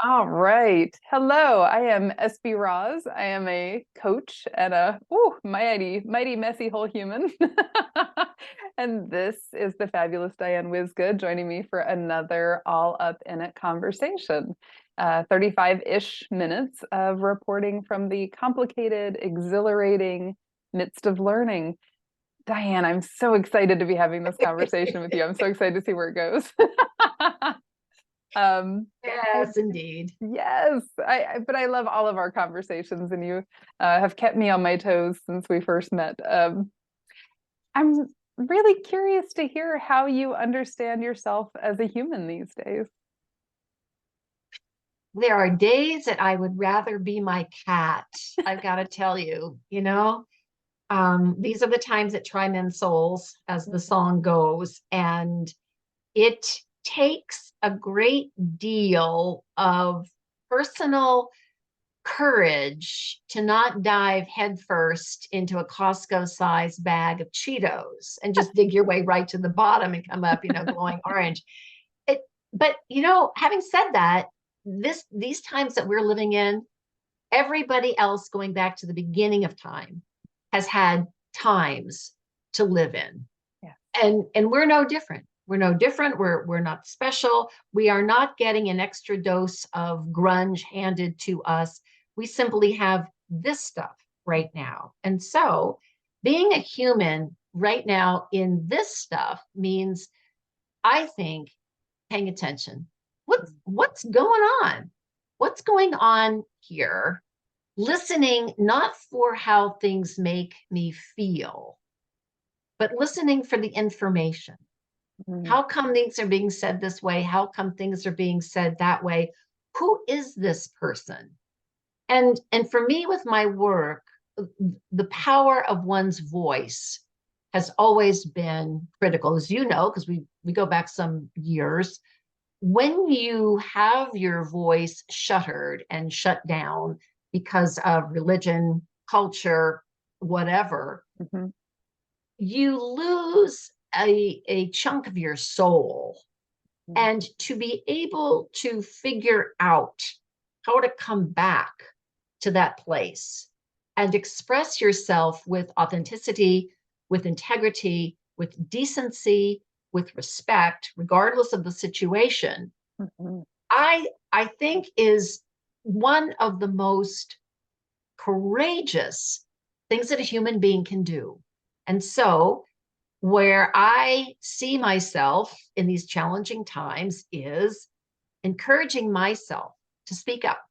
All right. Hello, I am SB Rawz. I am a coach and a mighty, messy whole human. And this is the fabulous Diane Wyzga joining me for another all up in it conversation. 35-ish minutes of reporting from the complicated, exhilarating midst of learning. Diane, I'm so excited to be having this conversation with you. I'm so excited to see where it goes. I Yes, indeed. Yes, but I love all of our conversations, and you have kept me on my toes since we first met. I'm really curious to hear how you understand yourself as a human these days. There are days that I would rather be my cat. I've got to tell you. These are the times that try men's souls, as the song goes. And it takes a great deal of personal courage to not dive headfirst into a Costco-sized bag of Cheetos and just dig your way right to the bottom and come up, glowing orange. It, but having said that, these times that we're living in, everybody else going back to the beginning of time has had times to live in. Yeah. And we're no different. We're no different. We're not special. We are not getting an extra dose of grunge handed to us. We simply have this stuff right now. And so being a human right now in this stuff means, I think, paying attention. What's going on? What's going on here? Listening not for how things make me feel, but listening for the information. Mm. How come things are being said this way? How come things are being said that way? Who is this person? And for me with my work, the power of one's voice has always been critical, as you know, because we go back some years. When you have your voice shuttered and shut down because of religion, culture, whatever, Mhm. you lose a chunk of your soul. Mhm. And to be able to figure out how to come back to that place and express yourself with authenticity, with integrity, with decency, with respect, regardless of the situation, Mhm. I think is one of the most courageous things that a human being can do. And so, where I see myself in these challenging times is encouraging myself to speak up,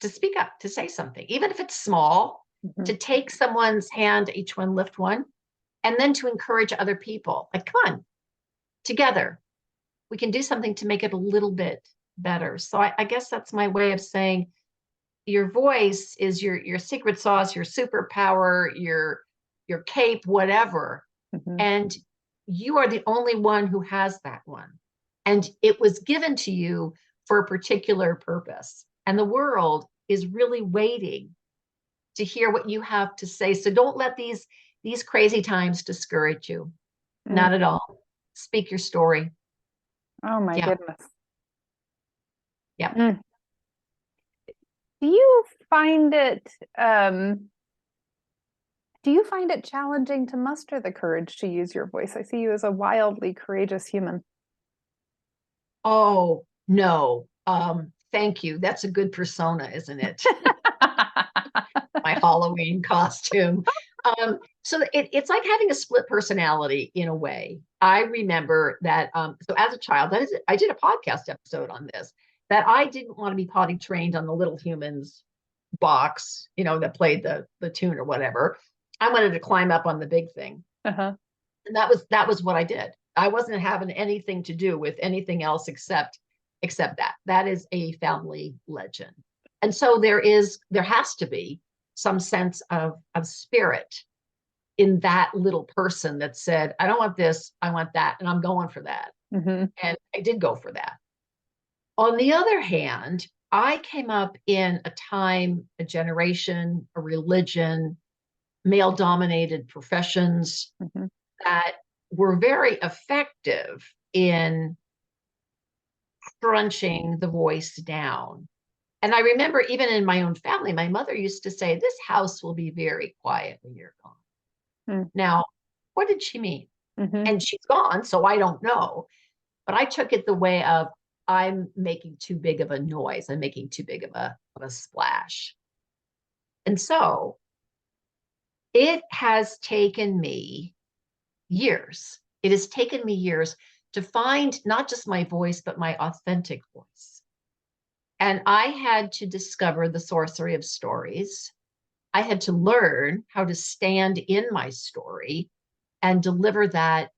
to say something, even if it's small, Mhm. to take someone's hand, each one lift one, and then to encourage other people. Like, come on, together, we can do something to make it a little bit better. So I guess that's my way of saying your voice is your secret sauce, your superpower, your cape, whatever. Mhm. And you are the only one who has that one. And it was given to you for a particular purpose. And the world is really waiting to hear what you have to say. So don't let these crazy times discourage you. Mm. Not at all. Speak your story. Oh my Yeah. goodness. Yeah. Mm. Do you find it um, do you find it challenging to muster the courage to use your voice? I see you as a wildly courageous human. Oh, no. Thank you. That's a good persona, isn't it? My Halloween costume. So it's like having a split personality in a way. I remember that. So as a child, I did a podcast episode on this, that I didn't want to be potty trained on the Little Humans box, that played the tune or whatever. I wanted to climb up on the big thing, Uh-huh. and that was what I did. I wasn't having anything to do with anything else except that. That is a family legend. And so there has to be some sense of spirit in that little person that said, I don't want this, I want that, and I'm going for that. Hmm. And I did go for that. On the other hand, I came up in a time, a generation, a religion, male dominated professions Hmm. that were very effective in crunching the voice down. And I remember even in my own family, my mother used to say, this house will be very quiet when you're gone. Mm. Now, what did she mean? Mm-hmm. And she's gone, so I don't know. But I took it the way of, I'm making too big of a noise. I'm making too big of a splash. And so it has taken me years. It has taken me years to find not just my voice, but my authentic voice. And I had to discover the sorcery of stories. I had to learn how to stand in my story and deliver that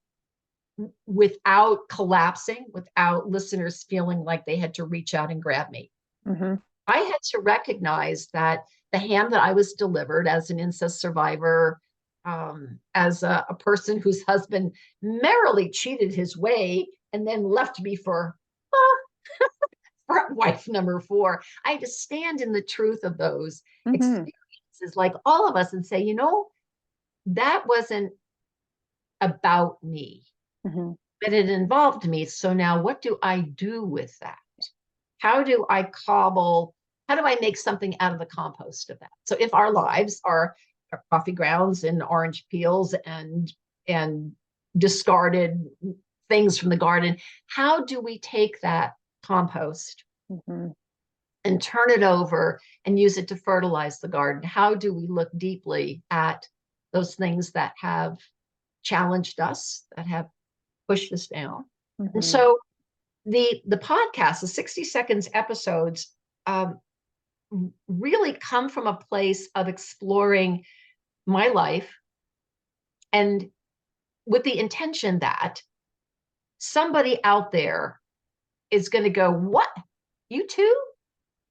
without collapsing, without listeners feeling like they had to reach out and grab me. Mm-hmm. I had to recognize that the hand that I was delivered as an incest survivor, as a person whose husband merrily cheated his way and then left me for wife number 4. I had to stand in the truth of those Mm-hmm. experiences, like all of us, and say, that wasn't about me, Mm-hmm. but it involved me. So now what do I do with that? How do I make something out of the compost of that? So if our lives are coffee grounds and orange peels and discarded things from the garden, how do we take that compost Mm-hmm. and turn it over and use it to fertilize the garden? How do we look deeply at those things that have challenged us, that have pushed us down? Mm-hmm. And so the podcast, the 60 seconds episodes, really come from a place of exploring my life, and with the intention that somebody out there is going to go, what, you too?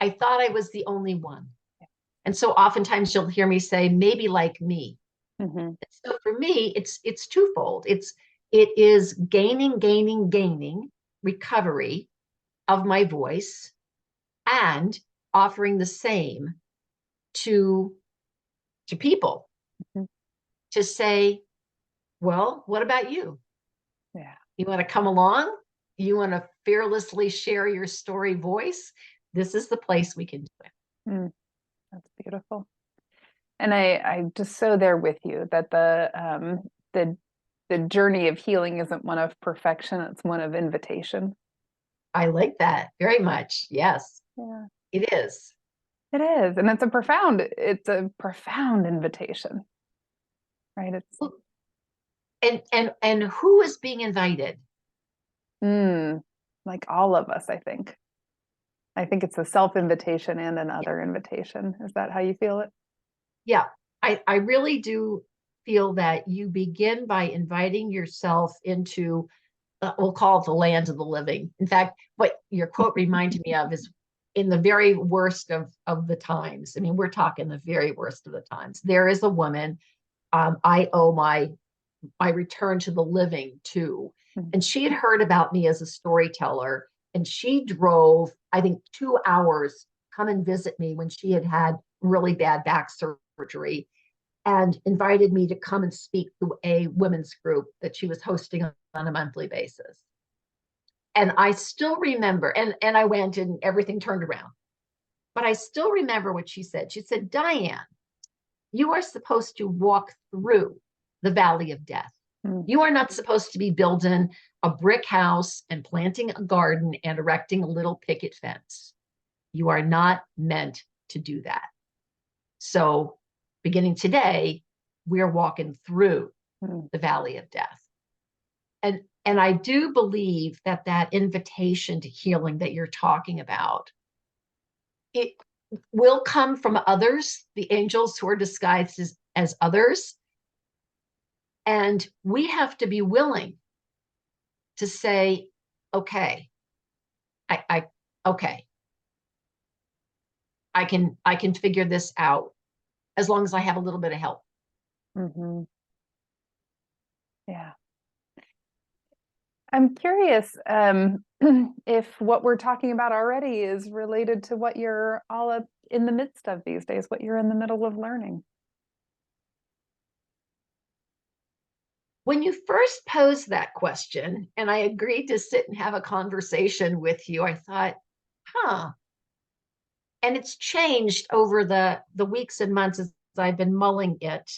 I thought I was the only one. And so oftentimes you'll hear me say, maybe like me. Mm-hmm. So for me, it's twofold. It is gaining recovery of my voice and offering the same to people, Mm-hmm. to say, well, what about you? Yeah. You want to come along? You want to fearlessly share your story voice? This is the place we can do it. Mm. That's beautiful. And I just so there with you that the journey of healing isn't one of perfection, it's one of invitation. I like that very much. Yes, Yeah. it is. It is. And it's a profound invitation. Right? It's And who is being invited? like all of us, I think. I think it's a self-invitation and another invitation. Is that how you feel it? Yeah, I really do feel that you begin by inviting yourself into, we'll call it the land of the living. In fact, what your quote reminded me of is, in the very worst of the times, I mean, we're talking the very worst of the times, there is a woman I owe my return to the living to. Mm-hmm. And she had heard about me as a storyteller, and she drove, I think, 2 hours come and visit me when she had had really bad back surgery, and invited me to come and speak to a women's group that she was hosting on a monthly basis. And I still remember, and I went and everything turned around. But I still remember what she said. She said, Diane, you are supposed to walk through the valley of death. Mm-hmm. You are not supposed to be building a brick house and planting a garden and erecting a little picket fence. You are not meant to do that. So beginning today, we're walking through the valley of death. And I do believe that that invitation to healing that you're talking about, it will come from others, the angels who are disguised as others. And we have to be willing to say, okay, okay, I can figure this out as long as I have a little bit of help. Mm-hmm. Yeah. I'm curious if what we're talking about already is related to what you're all up in the midst of these days, what you're in the middle of learning. When you first posed that question and I agreed to sit and have a conversation with you, I thought, huh. And it's changed over the weeks and months as I've been mulling it.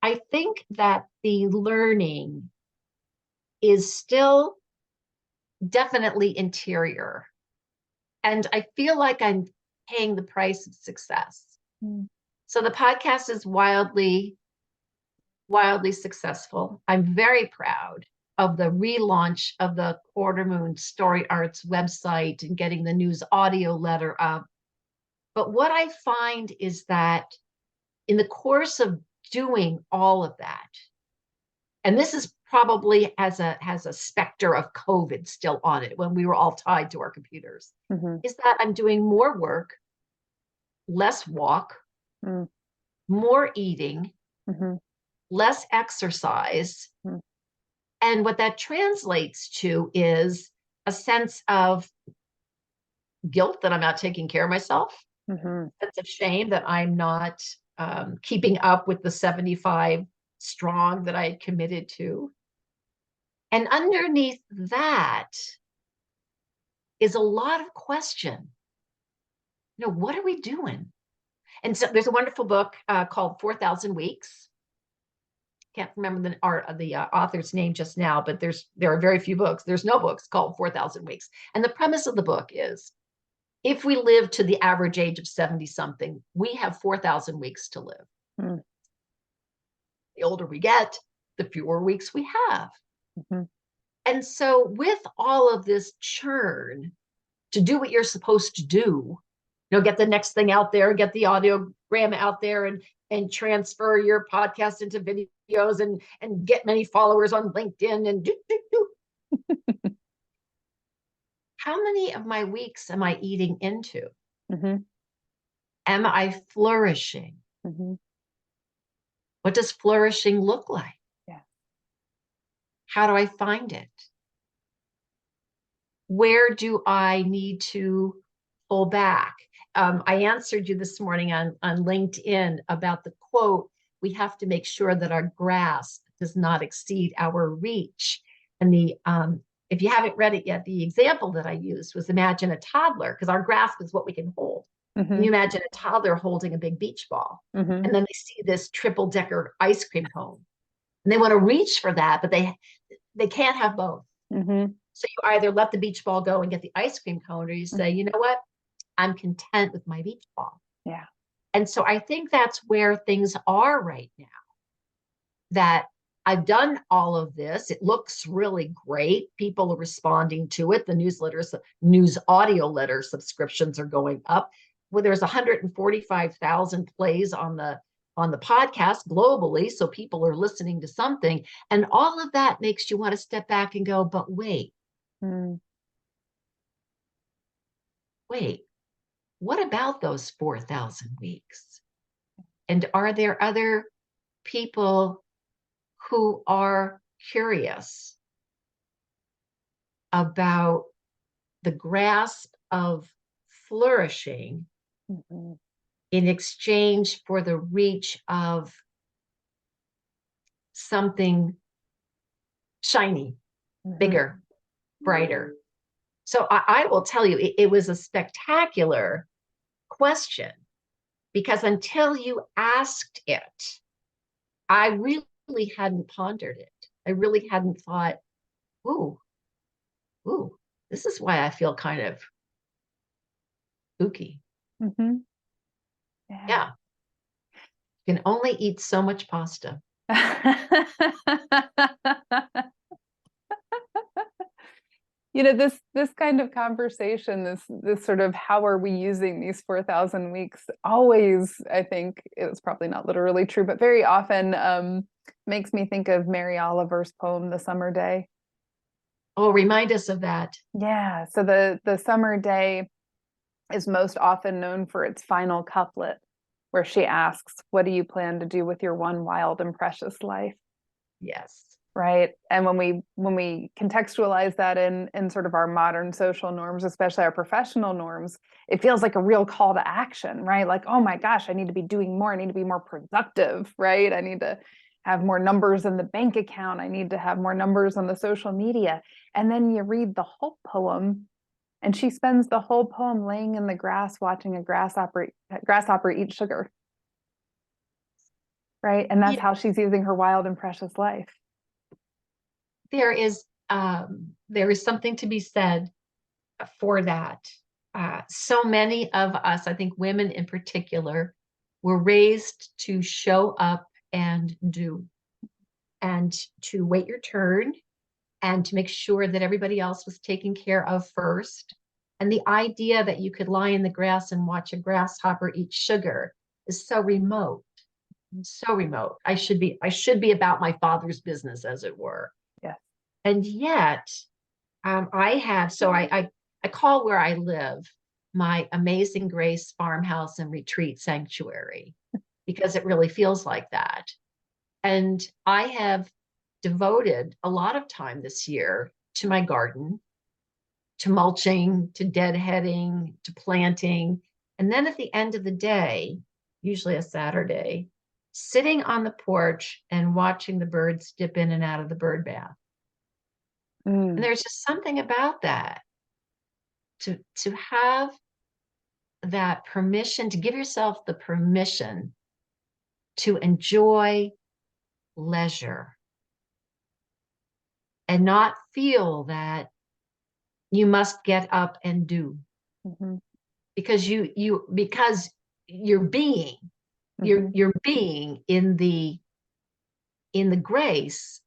I think that the learning is still definitely interior. And I feel like I'm paying the price of success. Mm. So the podcast is wildly successful. I'm very proud of the relaunch of the Quarter Moon Story Arts website and getting the news audio letter up. But what I find is that in the course of doing all of that, and this is probably has a specter of COVID still on it when we were all tied to our computers, Mm-hmm. is that I'm doing more work, less walk, Mm. more eating, Mm-hmm. less exercise. Mm. And what that translates to is a sense of guilt that I'm not taking care of myself, Mm-hmm. sense of shame that I'm not keeping up with the 75 strong that I had committed to. And underneath that is a lot of question. What are we doing? And so there's a wonderful book called 4,000 Weeks. Can't remember the author's name just now, but there are very few books. There's no books called 4,000 Weeks. And the premise of the book is, if we live to the average age of 70 something, we have 4,000 weeks to live. Mm. The older we get, the fewer weeks we have. Mm-hmm. And so with all of this churn to do what you're supposed to do, get the next thing out there, get the audiogram out there and transfer your podcast into videos and get many followers on LinkedIn and do. How many of my weeks am I eating into? Mm-hmm. Am I flourishing? Mm-hmm. What does flourishing look like? Yeah. How do I find it? Where do I need to pull back? I answered you this morning on LinkedIn about the quote, we have to make sure that our grasp does not exceed our reach. And if you haven't read it yet, the example that I used was imagine a toddler, because our grasp is what we can hold. Mm-hmm. And you imagine a toddler holding a big beach ball. Mm-hmm. And then they see this triple decker ice cream cone. And they want to reach for that, but they can't have both. Mm-hmm. So you either let the beach ball go and get the ice cream cone, or you say, you know what? I'm content with my beach ball. Yeah. And so I think that's where things are right now. That I've done all of this. It looks really great. People are responding to it. The news audio letter subscriptions are going up. Well, there's 145,000 plays on the podcast globally. So people are listening to something. And all of that makes you want to step back and go, but wait. Wait, what about those 4,000 weeks? And are there other people who are curious about the grasp of flourishing in exchange for the reach of something shiny, bigger, brighter? So I will tell you, it was a spectacular question, because until you asked it, I really hadn't pondered it. I really hadn't thought, ooh, this is why I feel kind of spooky. Mm-hmm. Yeah. You can only eat so much pasta. This kind of conversation, this sort of how are we using these 4,000 weeks, always, I think it's probably not literally true, but very often makes me think of Mary Oliver's poem, The Summer Day. Oh, remind us of that. Yeah. So the Summer Day is most often known for its final couplet, where she asks, what do you plan to do with your one wild and precious life? Yes. Right. And when we contextualize that in sort of our modern social norms, especially our professional norms, it feels like a real call to action, right? Like, oh my gosh, I need to be doing more. I need to be more productive, right? I need to have more numbers in the bank account. I need to have more numbers on the social media. And then you read the whole poem, and she spends the whole poem laying in the grass watching a grasshopper eat sugar. Right? And that's Yeah, how she's using her wild and precious life. there is something to be said for that. So many of us, I think women in particular, were raised to show up and do, and to wait your turn, and to make sure that everybody else was taken care of first. And the idea that you could lie in the grass and watch a grasshopper eat sugar is so remote, so remote. I should be about my father's business, as it were. Yes. And yet, I call where I live my Amazing Grace farmhouse and retreat sanctuary, because it really feels like that. And I have devoted a lot of time this year to my garden, to mulching, to deadheading, to planting. And then at the end of the day, usually a Saturday, sitting on the porch and watching the birds dip in and out of the bird bath. And there's just something about that, to have that permission, to give yourself the permission to enjoy leisure and not feel that you must get up and do, because you're being you're being in the grace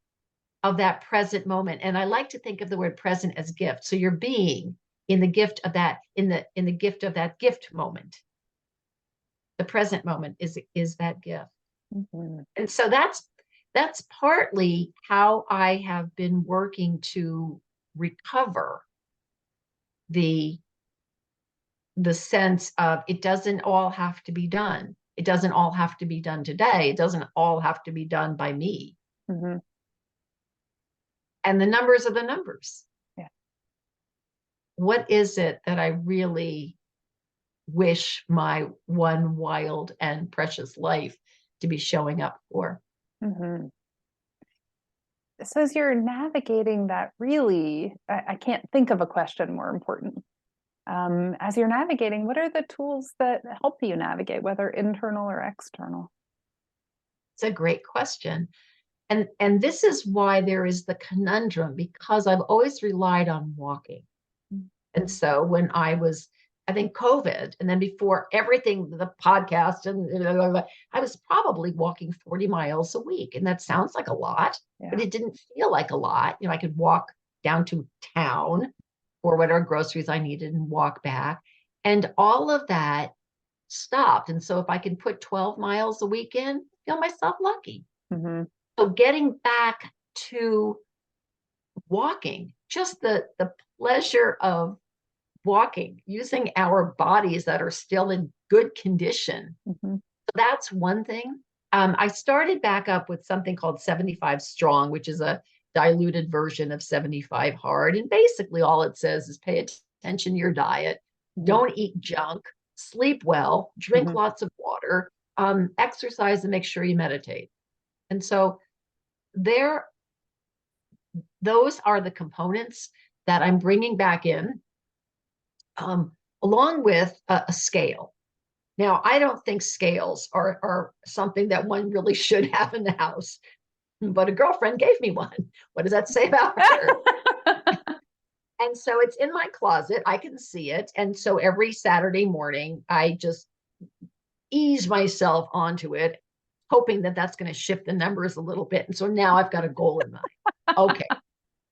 of that present moment. And I like to think of the word present as gift. So you're being in the gift of that, in the gift of that gift moment. The present moment is that gift. And so that's partly how I have been working to recover the sense of, it doesn't all have to be done. It doesn't all have to be done today. It doesn't all have to be done by me. And the numbers are the numbers. Yeah. What is it that I really wish my one wild and precious life to be showing up for? So as you're navigating that, really, I can't think of a question more important. As you're navigating, what are the tools that help you navigate, whether internal or external? It's a great question. And this is why there is the conundrum, because I've always relied on walking. And so when I think COVID, and then before everything, the podcast, and I was probably walking 40 miles a week. And that sounds like a lot, but it didn't feel like a lot. I could walk down to town for whatever groceries I needed and walk back. And all of that stopped. And so if I can put 12 miles a week in, I feel myself lucky. So getting back to walking, just the pleasure of walking, using our bodies that are still in good condition. So that's one thing. I started back up with something called 75 Strong, which is a diluted version of 75 Hard. And basically all it says is pay attention to your diet, don't eat junk, sleep well, drink lots of water, exercise, and make sure you meditate. And so those are the components that I'm bringing back in, along with a scale. Now, I don't think scales are something that one really should have in the house, but a girlfriend gave me one. What does that say about her? And so it's in my closet. I can see it. And so every Saturday morning, I just ease myself onto it, hoping that that's going to shift the numbers a little bit. And so now I've got a goal in mind. Okay.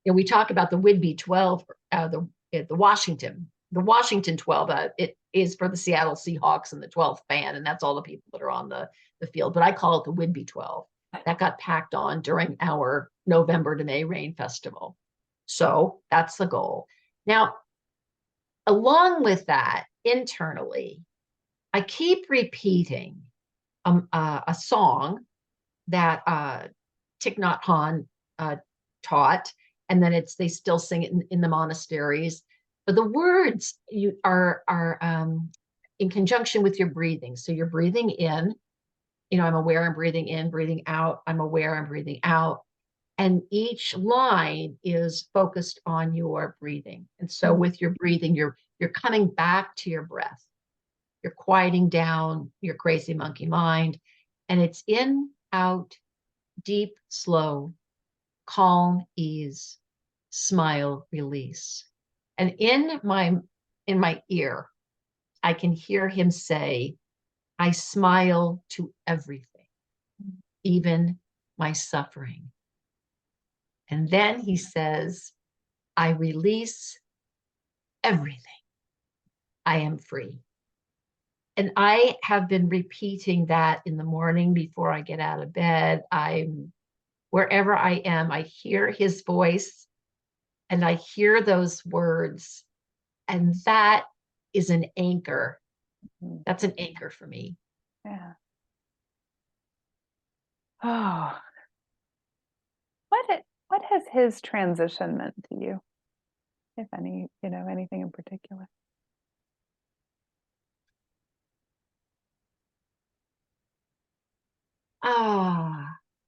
And we talk about the Whidbey 12, the Washington 12. It is for the Seattle Seahawks and the 12th fan, and that's all the people that are on the field. But I call it the Whidbey 12. That got packed on during our November to May Rain Festival. So that's the goal. Now, along with that, internally, I keep repeating a song that Thich Nhat Hanh taught, and then they still sing it in the monasteries. But the words are in conjunction with your breathing. So you're breathing in, I'm aware I'm breathing in, breathing out. I'm aware I'm breathing out. And each line is focused on your breathing. And so with your breathing, you're coming back to your breath. You're quieting down your crazy monkey mind. And it's in, out, deep, slow, calm, ease, smile, release. And in my ear, I can hear him say, I smile to everything, even my suffering. And then he says, I release everything. I am free. And I have been repeating that in the morning before I get out of bed. Wherever I am, I hear his voice and I hear those words. And that is an anchor. That's an anchor for me. Yeah. Oh, what has his transition meant to you, if any, anything in particular?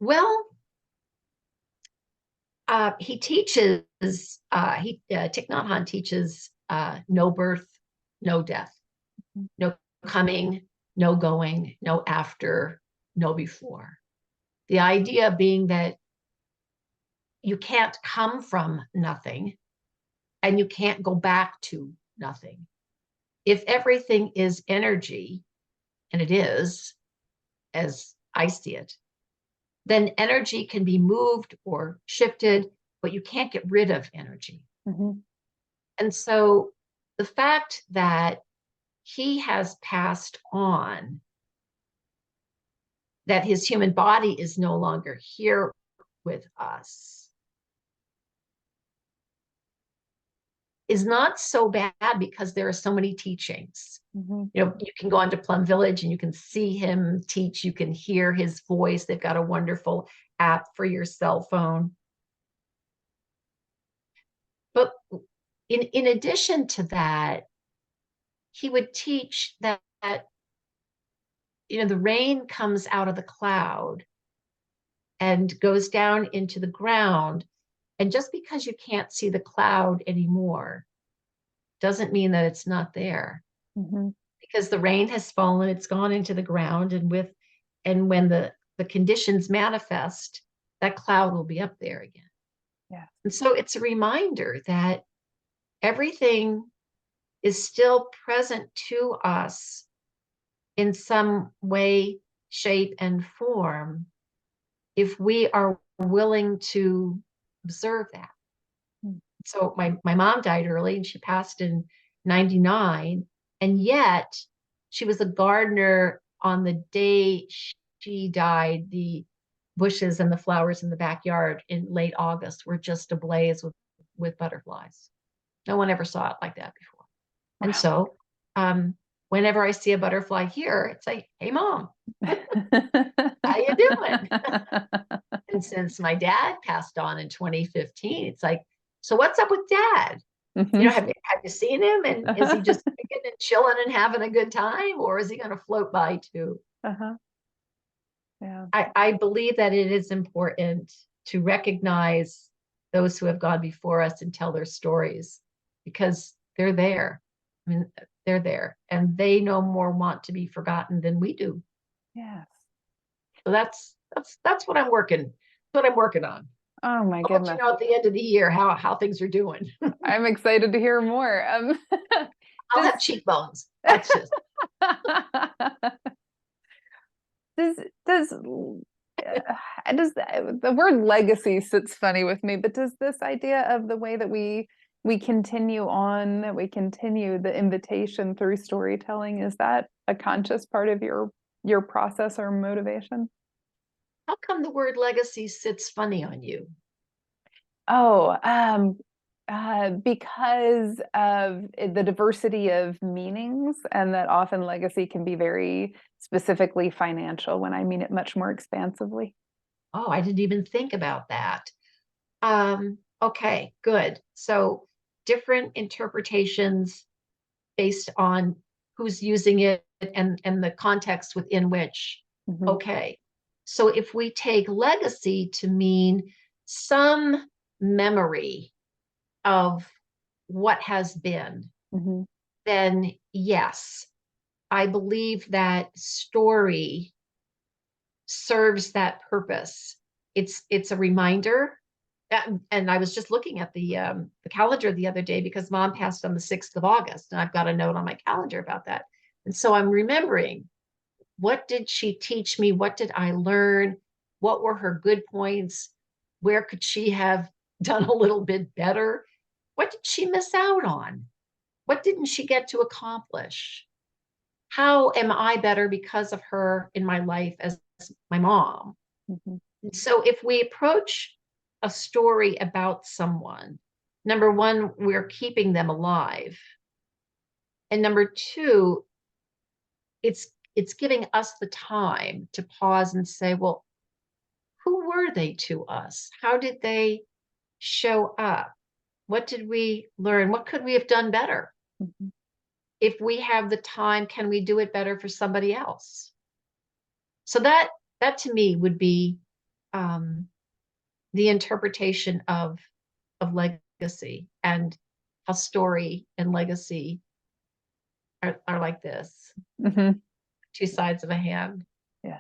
Well, he teaches, Thich Nhat Hanh teaches no birth, no death, no coming, no going, no after, no before. The idea being that you can't come from nothing and you can't go back to nothing. If everything is energy, and it is, as I see it, then energy can be moved or shifted, but you can't get rid of energy. Mm-hmm. And so the fact that he has passed on, that his human body is no longer here with us, is not so bad because there are so many teachings. Mm-hmm. You can go onto Plum Village and you can see him teach. You can hear his voice. They've got a wonderful app for your cell phone. But in addition to that, he would teach that the rain comes out of the cloud and goes down into the ground. And just because you can't see the cloud anymore doesn't mean that it's not there. Mm-hmm. Because the rain has fallen, it's gone into the ground, and when the conditions manifest, that cloud will be up there again. Yeah. And so it's a reminder that everything is still present to us in some way, shape, and form if we are willing to observe that. So my mom died early and she passed in 99, and yet she was a gardener on the day she died. The bushes and the flowers in the backyard in late August were just ablaze with butterflies. No one ever saw it like that before. Wow. And so whenever I see a butterfly here, it's like, hey, Mom, how you doing? And since my dad passed on in 2015, it's like, so what's up with Dad? Mm-hmm. Have you seen him? And is he just drinking and chilling and having a good time? Or is he going to float by too? Uh-huh. Yeah. I believe that it is important to recognize those who have gone before us and tell their stories, because they're there. I mean, they're there and they no more want to be forgotten than we do. Yes. So that's what I'm working on. Oh my I'll let goodness. you know at the end of the year how things are doing. I'm excited to hear more. I'll have cheekbones. That's just. does the word legacy sits funny with me, but does this idea of the way that we continue on, that we continue the invitation through storytelling, is that a conscious part of your process or motivation? How come the word legacy sits funny on you? Oh, because of the diversity of meanings, and that often legacy can be very specifically financial when I mean it much more expansively. Oh, I didn't even think about that. Okay, good. So different interpretations based on who's using it and the context within which Mhm. Okay. So if we take legacy to mean some memory of what has been, Mhm. then yes, I believe that story serves that purpose. It's a reminder. And I was just looking at the calendar the other day because mom passed on the 6th of August, and I've got a note on my calendar about that. And so I'm remembering, what did she teach me? What did I learn? What were her good points? Where could she have done a little bit better? What did she miss out on? What didn't she get to accomplish? How am I better because of her in my life as my mom? Mhm. So if we approach a story about someone, number one, we're keeping them alive. And number two, it's giving us the time to pause and say, well, who were they to us? How did they show up? What did we learn? What could we have done better? Mhm. If we have the time, can we do it better for somebody else? So that to me would be um, the interpretation of legacy, and how story and legacy are like this, Mhm. two sides of a hand. Yeah,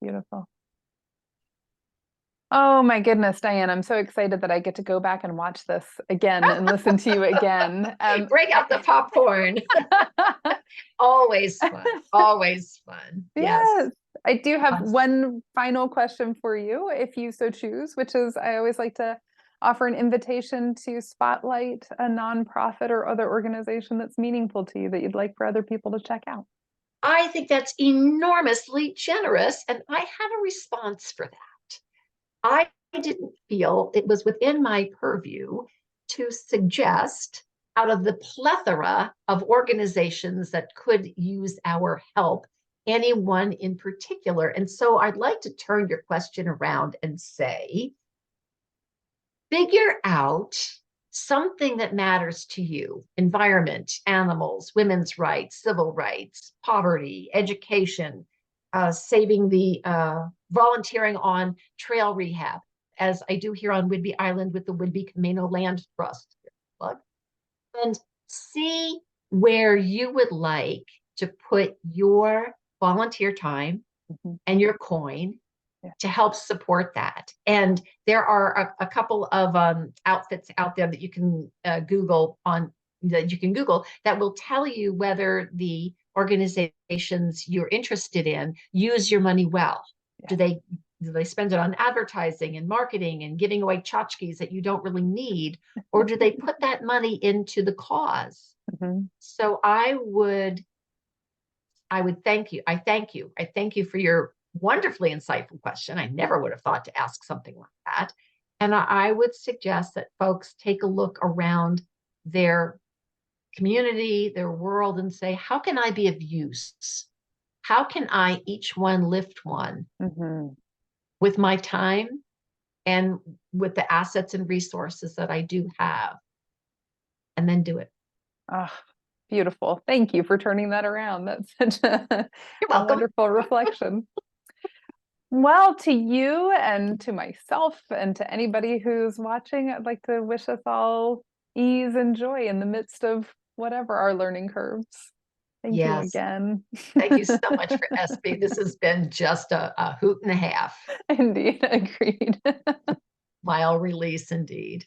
beautiful. Oh my goodness, Diane, I'm so excited that I get to go back and watch this again and listen to you again. Break out the popcorn. Always fun. Always fun. Yes. Yes, I do have Us. one final question for you, if you so choose, which is I always like to offer an invitation to spotlight a nonprofit or other organization that's meaningful to you that you'd like for other people to check out. I think that's enormously generous, and I have a response for that. I didn't feel it was within my purview to suggest, out of the plethora of organizations that could use our help, any one in particular. And so I'd like to turn your question around and say, figure out something that matters to you: environment, animals, women's rights, civil rights, poverty, education, saving the volunteering on trail rehab, as I do here on Whidbey Island with the Whidbey Camino Land Trust. And see where you would like to put your volunteer time Mhm. and your coin Yeah. to help support that. And there are a couple of outfits out there that you can Google that will tell you whether the organizations you're interested in use your money well. Yeah. Do they spend it on advertising and marketing and giving away tchotchkes that you don't really need, or do they put that money into the cause? Mhm. So I would thank you. I thank you. I thank you for your wonderfully insightful question. I never would have thought to ask something like that. And I would suggest that folks take a look around their community, their world, and say, how can I be of use? How can I each one lift one Mhm. with my time and with the assets and resources that I do have, and then do it? Oh, beautiful. Thank you for turning that around. That's such You're a welcome. wonderful reflection. Well, to you and to myself and to anybody who's watching, I'd like to wish us all ease and joy in the midst of whatever our learning curves. Thank you Yes. again. Thank you so much for SB. This has been just a hoot and a half. Indeed, agreed. Mile release indeed.